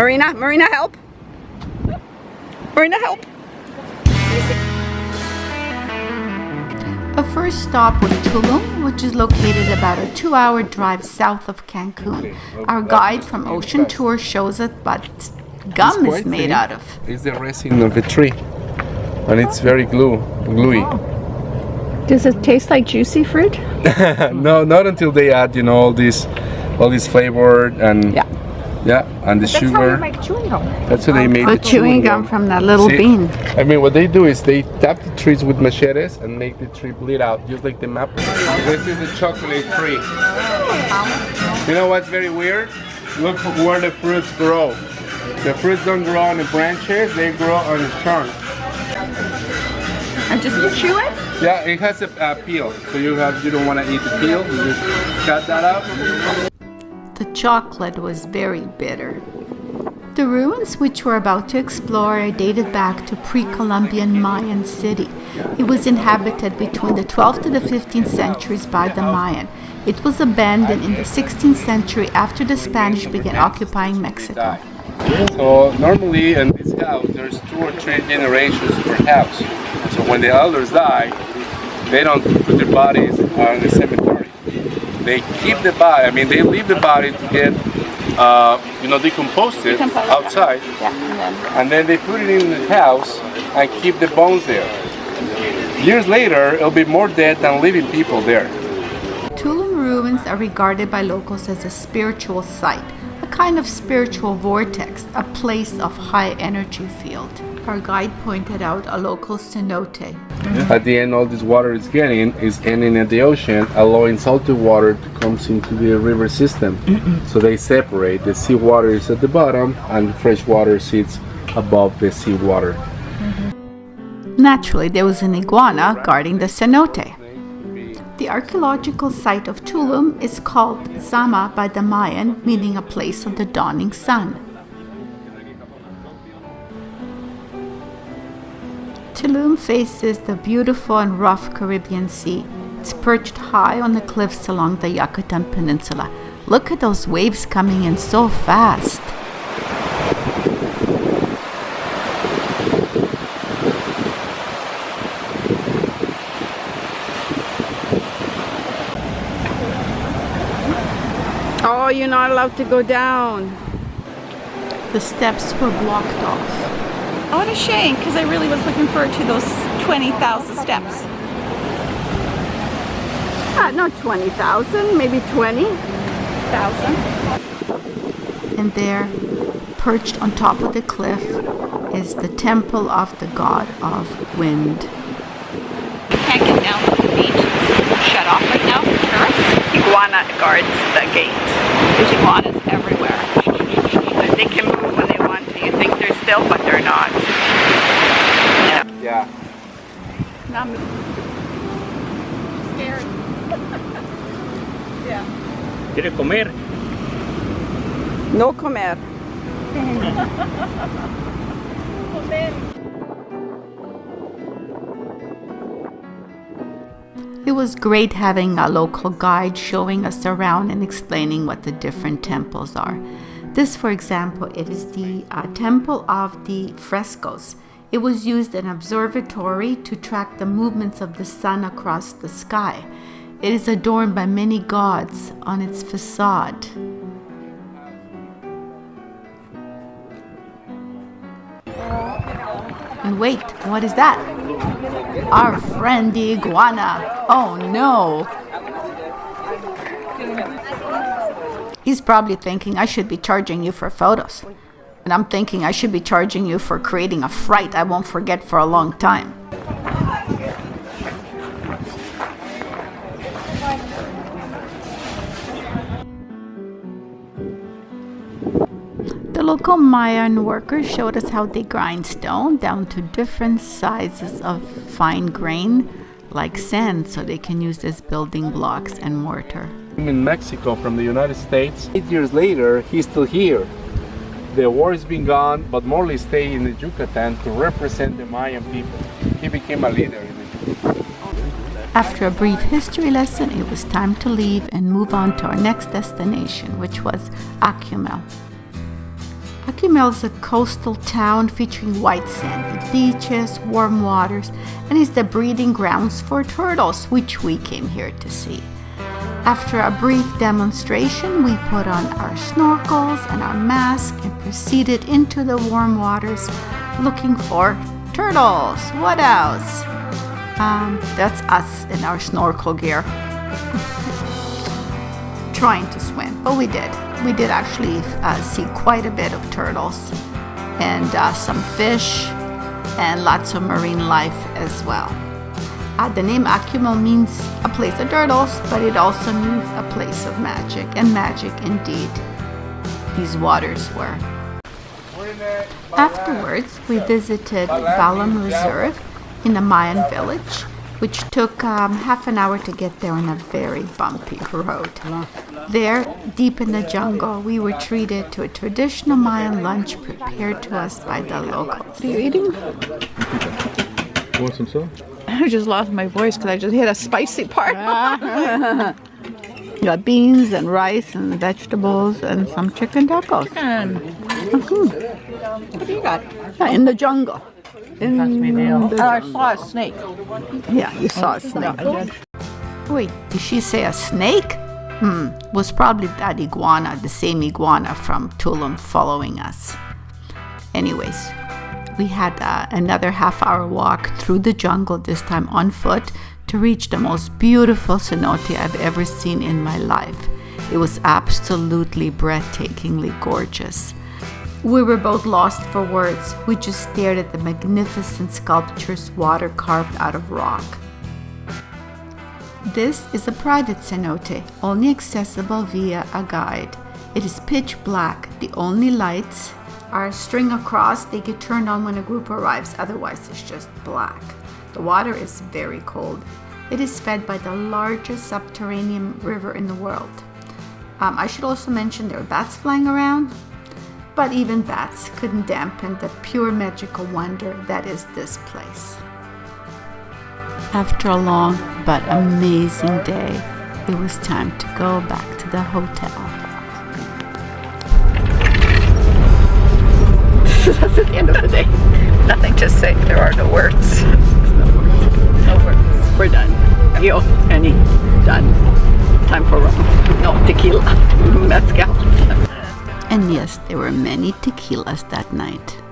Marina, help! Marina, help! Our first stop was Tulum, which is located about a 2-hour drive south of Cancun. Our guide from Ocean Tour shows us what gum is made out of. It's the resin of a tree, and it's very gluey. Does it taste like juicy fruit? No, not until they add, all this flavor and and the sugar. That's how you make chewing gum. That's how they made the chewing gum from that little bean. I mean, what they do is they tap the trees with machetes and make the tree bleed out, just like the maple. This is the chocolate tree. You know what's very weird? Look where the fruits grow. The fruits don't grow on the branches; they grow on the trunk. And just chew it? Yeah, it has a peel, so you don't want to eat the peel. You just cut that out. The chocolate was very bitter. The ruins which we're about to explore are dated back to pre-Columbian Mayan city. It was inhabited between the 12th to the 15th centuries by the Mayan. It was abandoned in the 16th century after the Spanish began occupying Mexico. So normally in this house, there's 2 or 3 generations per house. So when the elders die, they don't put their bodies on the cemetery. They keep the body. They leave the body to get, decomposed outside, and then they put it in the house and keep the bones there. Years later, it'll be more dead than living people there. Tulum ruins are regarded by locals as a spiritual site, a kind of spiritual vortex, a place of high energy field. Our guide pointed out a local cenote. At the end, all this water is ending at the ocean, allowing salty water to come into the river system. So they separate. The seawater is at the bottom, and fresh water sits above the seawater. Naturally, there was an iguana guarding the cenote. The archaeological site of Tulum is called Zama by the Mayan, meaning a place of the dawning sun. Tulum faces the beautiful and rough Caribbean Sea. It's perched high on the cliffs along the Yucatan Peninsula. Look at those waves coming in so fast. Oh, you're not allowed to go down. The steps were blocked off. Oh, what a shame, because I really was looking forward to those 20,000 steps. Not 20,000, maybe 20,000. And there, perched on top of the cliff, is the temple of the god of wind. You can't get down to the beach. It's shut off right now for tourists. Iguana guards the gate. There's iguanas everywhere. But they can move when they want to. You think they're still, but they're not. Yeah. Not scared. Yeah. ¿Quiere comer? No comer. It was great having a local guide showing us around and explaining what the different temples are. This, for example, it is the Temple of the Frescoes. It was used as an observatory to track the movements of the sun across the sky. It is adorned by many gods on its facade. And wait, what is that? Our friend the iguana. Oh no! He's probably thinking I should be charging you for photos. And I'm thinking I should be charging you for creating a fright I won't forget for a long time. The local Mayan workers showed us how they grind stone down to different sizes of fine grain, like sand, so they can use as building blocks and mortar. In Mexico from the United States. 8 years later, he's still here. The war has been gone, but Morley stayed in the Yucatan to represent the Mayan people. He became a leader in the Yucatan. After a brief history lesson, it was time to leave and move on to our next destination, which was Akumal. Akumal is a coastal town featuring white sandy beaches, warm waters, and is the breeding grounds for turtles, which we came here to see. After a brief demonstration, we put on our snorkels and our mask and proceeded into the warm waters looking for turtles. What else? That's us in our snorkel gear. Trying to swim, but we did. We did actually see quite a bit of turtles and some fish and lots of marine life as well. The name Akumal means a place of turtles, but it also means a place of magic, and magic indeed these waters were. Afterwards, we visited Balam Reserve in the Mayan village, which took half an hour to get there on a very bumpy road. There, deep in the jungle, we were treated to a traditional Mayan lunch prepared to us by the locals. What are you eating? Want some sauce? I just lost my voice because I just hit a spicy part. You got beans and rice and vegetables and some chicken tacos. What do you got? In the jungle. I saw a snake. Yeah, you saw a snake. Wait, did she say a snake? Was probably that iguana, the same iguana from Tulum following us. Anyways, we had another half-hour walk through the jungle, this time on foot, to reach the most beautiful cenote I've ever seen in my life. It was absolutely breathtakingly gorgeous. We were both lost for words. We just stared at the magnificent sculptures water carved out of rock. This is a private cenote, only accessible via a guide. It is pitch black. The only lights are string across. They get turned on when a group arrives, otherwise it's just black. The water is very cold. It is fed by the largest subterranean river in the world. I should also mention there are bats flying around, but even bats couldn't dampen the pure magical wonder that is this place. After a long but amazing day, it was time to go back to the hotel. That's at the end of the day. Nothing to say. There are no words. No words. We're done. Yo, Penny. Done. Time for rum. No, tequila. Mezcal. And yes, there were many tequilas that night.